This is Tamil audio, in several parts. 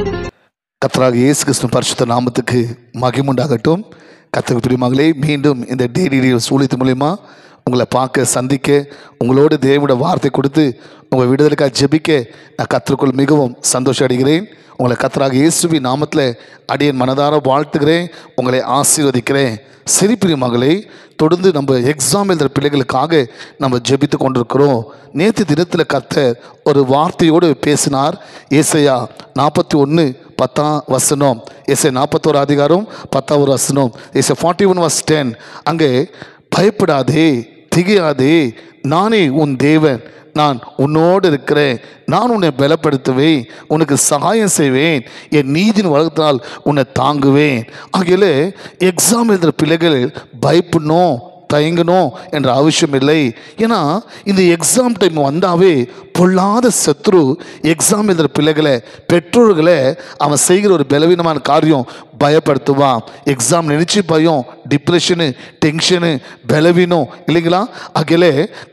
கர்த்தராகிய இயேசு கிறிஸ்துவின் பரிசுத்த நாமத்துக்கு மகிமையுண்டாகட்டும். கர்த்தருக்கு பிரியமானவர்களே, மீண்டும் இந்த டெய்லி ஊழியத்தின் மூலமா உங்களை பார்க்க, சந்திக்க, உங்களோடு தேவனுடைய வார்த்தை கொடுத்து உங்கள் விடுதலுக்காக ஜெபிக்க நான் கர்த்தருக்குள் மிகவும் சந்தோஷம் அடைகிறேன். உங்களை கர்த்தராகிய இயேசுவின் நாமத்தில் அடியேன் மனதார வாழ்த்துகிறேன், உங்களை ஆசீர்வதிக்கிறேன். சரி பிரியமானவர்களே, தொடர்ந்து நம்ம எக்ஸாம் எழுதுகிற பிள்ளைகளுக்காக நம்ம ஜெபித்து கொண்டிருக்கிறோம். நேற்று தினத்தில் கர்த்தர் ஒரு வார்த்தையோடு பேசினார். ஏசாயா 41:10 ஏசாயா 41 அதிகாரம் 10 ஏசாயா 41:10. அங்கே பயப்படாதே, திகையாதே, நானே உன் தேவன், நான் உன்னோடு இருக்கிறேன், நான் உன்னை பலப்படுத்துவேன், உனக்கு சகாயம் செய்வேன், என் நீதியின் வளர்த்தால் உன்னை தாங்குவேன். ஆகையில எக்ஸாம் எழுதுகிற பிள்ளைகள் பயப்படணும், தயங்கணும் என்ற அவசியம் இல்லை. ஏன்னா இந்த எக்ஸாம் டைம் வந்தாவே பொல்லாத சத்ரு எக்ஸாம் எழுதுகிற பிள்ளைகளை, பெற்றோர்களை அவன் செய்கிற ஒரு பலவீனமான காரியம் பயப்படுத்துவான். எக்ஸாம் நினச்சி பயம், டிப்ரெஷனு, டென்ஷனு, பலவீனம் இல்லைங்களா? ஆகையில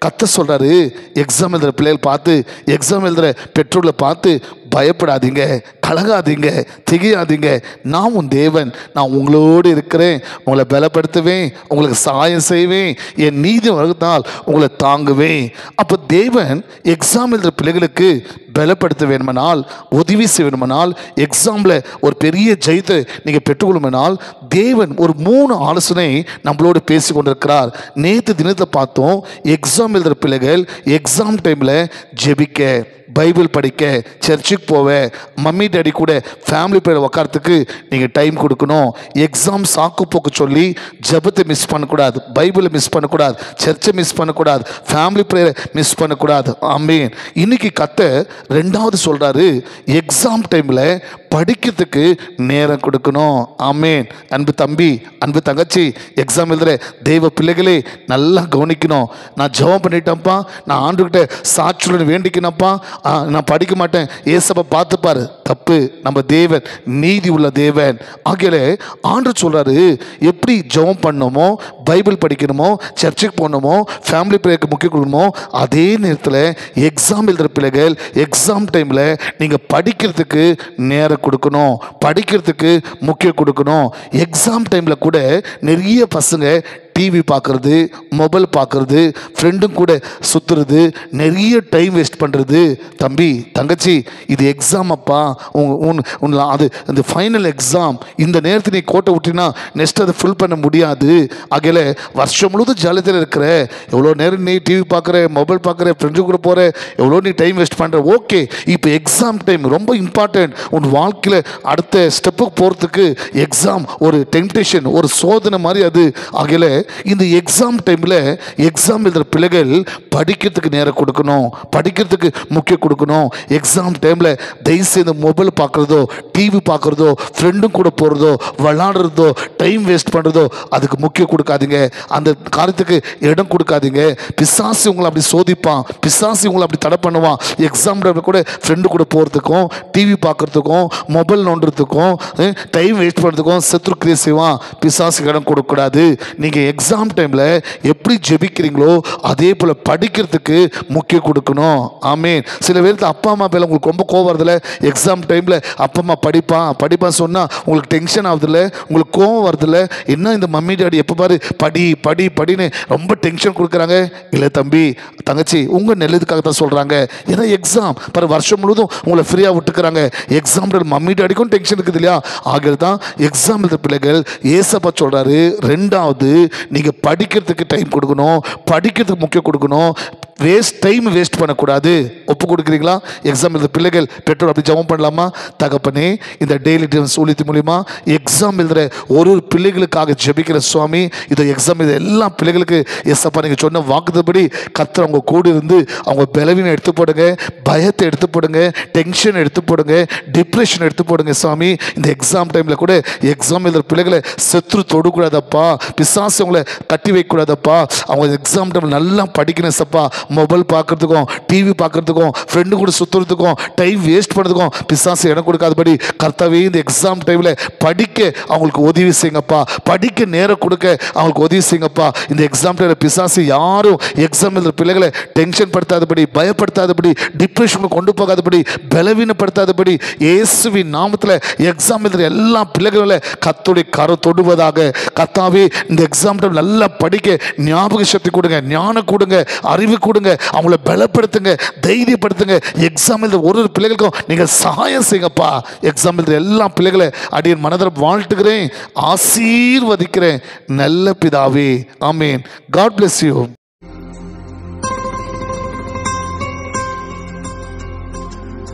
கர்த்தர் சொல்கிறாரு, எக்ஸாம் எழுதுகிற பிள்ளைகள் பார்த்து, எக்ஸாம் எழுதுகிற பெற்றோர்களை பார்த்து பயப்படாதீங்க, கலகாதீங்க, திகையாதீங்க, நான் உன் தேவன், நான் உங்களோடு இருக்கிறேன், உங்களை பலப்படுத்துவேன், உங்களுக்கு சகாயம் செய்வேன், என் நீதி வகுத்தால் உங்களை தாங்குவேன். அப்போ தேவன் எக்ஸாம் எழுதுகிற பிள்ளைகளுக்கு பலப்படுத்த வேணுமானால், உதவி செய்ய வேணுமானால், எக்ஸாமில் ஒரு பெரிய ஜெயத்தை நீங்கள் பெற்றுக்கொள்ளுமானால் தேவன் ஒரு 3 ஆலோசனை நம்மளோடு பேசி கொண்டிருக்கிறார். நேற்று தினத்தை பார்த்தோம், எக்ஸாம் எழுதுகிற பிள்ளைகள் எக்ஸாம் டைமில் ஜெபிக்க, பைபிள் படிக்க, சர்ச்சுக்கு போவ, மம்மி டேடி கூட ஃபேமிலி ப்ரேயர் உட்காரத்துக்கு நீங்கள் டைம் கொடுக்கணும். எக்ஸாம் சாக்கு போக்கு சொல்லி ஜெபத்தை மிஸ் பண்ணக்கூடாது, பைபிளை மிஸ் பண்ணக்கூடாது, சர்ச்சை மிஸ் பண்ணக்கூடாது, ஃபேமிலி ப்ரேயரை மிஸ் பண்ணக்கூடாது. ஆமேன். இன்னைக்கு கர்த்தர் 2வது சொல்கிறாரு, எக்ஸாம் டைமில் படிக்கிறதுக்கு நேரம் கொடுக்கணும். ஆமேன். அன்பு தம்பி, அன்பு தங்கச்சி, எக்ஸாம் எழுதுகிற தெய்வ பிள்ளைகளே நல்லா கவனிக்கணும். நான் ஜெபம் பண்ணிட்டேன்ப்பா, நான் ஆண்டுகிட்ட சாட்சியுடன் வேண்டிக்கணும்ப்பா, நான் படிக்க மாட்டேன், ஏசப்பா பார்த்துப்பாரு. தப்பு. நம்ம தேவன் நீதி உள்ள தேவன். ஆகையில ஆண்டவர் சொல்றாரு, எப்படி ஜெபம் பண்ணணுமோ, பைபிள் படிக்கணுமோ, சர்ச்சுக்கு போகணுமோ, ஃபேமிலி ப்ரேயருக்கு முக்கியம் கொடுக்கணுமோ, அதே நேரத்தில் எக்ஸாம் எழுதுகிற பிள்ளைகள் எக்ஸாம் டைமில் நீங்கள் படிக்கிறதுக்கு நேரம் கொடுக்கணும், படிக்கிறதுக்கு முக்கியம் கொடுக்கணும். எக்ஸாம் டைமில் கூட நிறைய பசங்க டிவி பார்க்குறது, மொபைல் பார்க்குறது, ஃப்ரெண்டும் கூட சுற்றுறது, நிறைய டைம் வேஸ்ட் பண்ணுறது. தம்பி, தங்கச்சி, இது எக்ஸாம் அப்பா, அது அந்த ஃபைனல் எக்ஸாம். இந்த நேரத்தில் நீ கோட்டை விட்டினா நெக்ஸ்ட் அதை ஃபுல் பண்ண முடியாது. ஆகையில வருஷம் முழுவதும் ஜாலியத்தில் இருக்கிற, எவ்வளோ நேரம் நீ டிவி பார்க்குற, மொபைல் பார்க்குற, ஃப்ரெண்டு கூட போகிற, எவ்வளோ நீ டைம் வேஸ்ட் பண்ணுற. ஓகே, இப்போ எக்ஸாம் டைம் ரொம்ப இம்பார்ட்டன்ட். உன் வாழ்க்கையில் அடுத்த ஸ்டெப்புக்கு போகிறதுக்கு எக்ஸாம் ஒரு டெம்டேஷன், ஒரு சோதனை மாதிரி அது. ஆகையில இந்த எக்ஸாம் டைமில் எக்ஸாம் எழுதுகிற பிள்ளைகள் படிக்கிறதுக்கு நேரம் கொடுக்கணும், படிக்கிறதுக்கு முக்கியம் கொடுக்கணும். எக்ஸாம் டைமில் தயவுசெய்து மொபைல் பார்க்குறதோ, டிவி பார்க்குறதோ, ஃப்ரெண்டும் கூட போகிறதோ, விளாடுறதோ, டைம் வேஸ்ட் பண்ணுறதோ அதுக்கு முக்கியம் கொடுக்காதீங்க. அந்த காரியத்துக்கு இடம் கொடுக்காதீங்க. பிசாசு உங்களை அப்படி சோதிப்பான், பிசாசு உங்களை அப்படி தடை பண்ணுவான். எக்ஸாம் டைமில் கூட ஃப்ரெண்டு கூட போகிறதுக்கும், டிவி பார்க்குறதுக்கும், மொபைல் நோண்டுறதுக்கும், டைம் வேஸ்ட் பண்ணுறதுக்கும் சத்ரு கிரியை செய்வான். பிசாசுக்கு இடம் கொடுக்கக்கூடாது. நீங்கள் எக்ஸாம் டைமில் எப்படி ஜெபிக்கிறீங்களோ அதே போல் படிக்கிறதுக்கு முக்கியம் கொடுக்கணும். ஆமேன். சில பேருக்கு அப்பா அம்மா மேலே உங்களுக்கு ரொம்ப கோவம் வருதில்ல, எக்ஸாம் டைமில் அப்பா அம்மா படிப்பான் சொன்னால் உங்களுக்கு டென்ஷன் ஆகுதில்ல, உங்களுக்கு கோவம் வருதில்ல, என்ன இந்த மம்மி டாடி எப்போ பாரு படின்னு ரொம்ப டென்ஷன் கொடுக்குறாங்க. இல்லை தம்பி, தங்கச்சி, உங்கள் நல்லதுக்காக தான் சொல்கிறாங்க. ஏன்னா எக்ஸாம் பாரு, வருஷம் முழுவதும் உங்களை ஃப்ரீயாக விட்டுக்கிறாங்க. எக்ஸாம் மம்மி டாடிக்கும் டென்ஷன் இருக்குது இல்லையா? ஆகிறது தான் எக்ஸாம் எழுதுகிற பிள்ளைகள் ஏசப்பா சொல்கிறாரு, 2வது நீங்கள் படிக்கிறதுக்கு டைம் கொடுக்கணும், படிக்கிறதுக்கு முக்கியம் கொடுக்கணும், டைம் வேஸ்ட் பண்ணக்கூடாது. ஒப்பு கொடுக்குறீங்களா? எக்ஸாம் எழுதுகிற பிள்ளைகள் பெற்றோர் அப்படி ஜெபம் பண்ணலாமா? தகப்பனே, இந்த டெய்லி ஊழியத்தின் மூலிமா எக்ஸாம் எழுதுகிற ஒரு பிள்ளைகளுக்காக ஜெபிக்கிற சுவாமி. இதை எக்ஸாம் எழுதுகிற எல்லா பிள்ளைகளுக்கு எஸ்அப்பா நீங்கள் சொன்ன வாக்குதபடி கர்த்தர் அவங்க கூட இருந்து அவங்க பலவீனம் எடுத்து போடுங்க, பயத்தை எடுத்து போடுங்க, டென்ஷன் எடுத்து போடுங்க, டிப்ரெஷன் எடுத்து போடுங்க சுவாமி. இந்த எக்ஸாம் டைமில் கூட எக்ஸாம் எழுதுகிற பிள்ளைகளை சத்ரு தொடக்கூடாதப்பா, பிசாசு அவங்களை கட்டி வைக்கக்கூடாதப்பா. அவங்க எக்ஸாம் டைமில் நல்லா படிக்கணும் சப்பா, மொபைல் பார்க்கறதுக்கும், டிவி பார்க்கறதுக்கும், ஃப்ரெண்டு கூட சுற்றுறதுக்கும், டைம் வேஸ்ட் பண்ணுறதுக்கும் பிசாசு இடம் கொடுக்காதபடி கர்த்தாவே இந்த எக்ஸாம் டைமில் படிக்க அவங்களுக்கு உதவி செய்யுங்கப்பா, படிக்க நேரம் கொடுக்க அவங்களுக்கு உதவி செய்யுங்கப்பா. இந்த எக்ஸாம் டைமில் பிசாசு யாரும் எக்ஸாம் எழுதுகிற பிள்ளைகளை டென்ஷன் படுத்தாதபடி, பயப்படுத்தாதபடி, டிப்ரெஷனுக்கு கொண்டு போகாதபடி, பலவீனப்படுத்தாதபடி இயேசுவின் நாமத்தில் எக்ஸாம் எழுதுகிற எல்லா பிள்ளைகளை கர்த்தருடைய கரம் தொடுவதாக. கர்த்தாவே இந்த எக்ஸாம் டைம் நல்லா படிக்க ஞாபக சக்தி கொடுங்க, ஞானம் கொடுங்க, அறிவு கொடுங்க, அவங்கள பலப்படுத்துங்க, தைரியப்படுத்துங்க. எக்ஸாம் எழுதுற ஒரு ஒரு பிள்ளைகளுக்கும் நீங்கள் சகாயம் செய்யுங்கப்பா. எக்ஸாம் எழுதுற எல்லா பிள்ளைகளை அடியேன் மனதில் வாழ்த்துகிறேன், ஆசீர்வதிக்கிறேன் நல்ல பிதாவே. ஆமேன். God bless you.